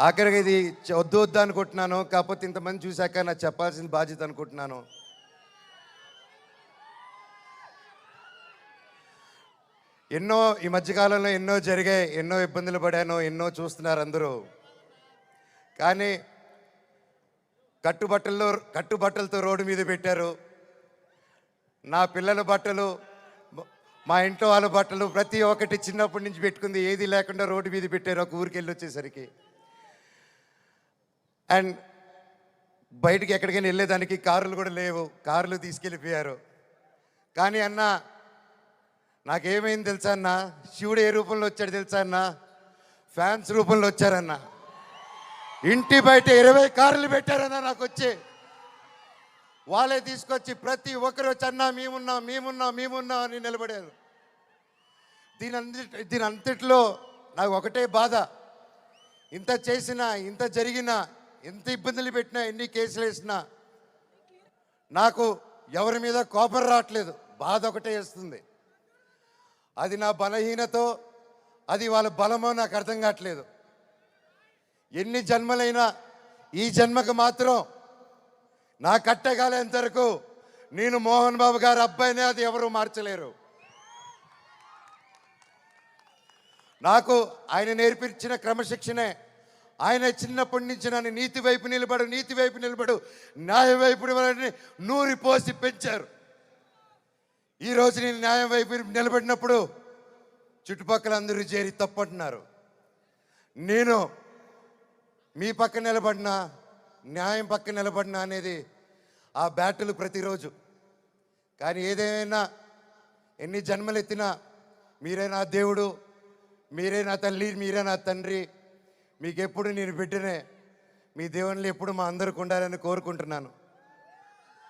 ఆఖరికి ఇది వద్దు వద్దు అనుకుంటున్నాను. కాకపోతే ఇంతమంది చూశాక నాకు చెప్పాల్సిన బాధ్యత అనుకుంటున్నాను. ఎన్నో ఈ మధ్యకాలంలో ఎన్నో జరిగాయి, ఎన్నో ఇబ్బందులు పడాను, ఎన్నో చూస్తున్నారు అందరూ. కానీ కట్టుబట్టలతో రోడ్డు మీద పెట్టారు. నా పిల్లల బట్టలు, మా ఇంట్లో వాళ్ళ బట్టలు ప్రతి ఒక్కటి చిన్నప్పటి నుంచి పెట్టుకుంది ఏది లేకుండా రోడ్డు మీద పెట్టారు ఒక ఊరికి వెళ్ళి వచ్చేసరికి. అండ్ బయటికి ఎక్కడికైనా వెళ్ళేదానికి కార్లు కూడా లేవు, కార్లు తీసుకెళ్ళిపోయారు. కానీ అన్న నాకేమైంది తెలుసా అన్న, శివుడు ఏ రూపంలో వచ్చాడు తెలుసా అన్న, ఫ్యాన్స్ రూపంలో వచ్చారన్న. ఇంటి బయట 20 కార్లు పెట్టారన్న నాకు వచ్చి. వాళ్ళే తీసుకొచ్చి ఒక్కరు వచ్చి అన్న మేమున్నాం అని నిలబడారు. దీని అంతట్లో నాకు ఒకటే బాధ, ఇంత చేసినా, ఇంత జరిగినా, ఎంత ఇబ్బందులు పెట్టినా, ఎన్ని కేసులు వేసినా నాకు ఎవరి మీద కోపం రావట్లేదు, బాధ ఒకటే వేస్తుంది. అది నా బలహీనతో, అది వాళ్ళ బలమో నాకు అర్థం కావట్లేదు. ఎన్ని జన్మలైనా ఈ జన్మకు మాత్రం నా కట్టగాలేంత వరకు నేను మోహన్ బాబు గారి అబ్బాయినే, అది ఎవరు మార్చలేరు. నాకు ఆయన నేర్పించిన క్రమశిక్షణే, ఆయన చిన్నప్పటి నుంచి నన్ను నీతి వైపు నిలబడు, న్యాయం వైపు నూరి పోసి పెంచారు. ఈరోజు నేను న్యాయం వైపు నిలబడినప్పుడు చుట్టుపక్కల అందరూ చేరి తప్పంటున్నారు. నేను మీ పక్క నిలబడినా, న్యాయం పక్క నిలబడినా అనేది ఆ బ్యాటిల్ ప్రతిరోజు. కానీ ఏదేమైనా, ఎన్ని జన్మలు ఎత్తినా మీరే నా దేవుడు, మీరే నా తల్లి, మీరే నా తండ్రి. మీకు ఎప్పుడు నేను బిడ్డనే. మీ దేవుళ్ళు ఎప్పుడు మా అందరికి ఉండాలని కోరుకుంటున్నాను.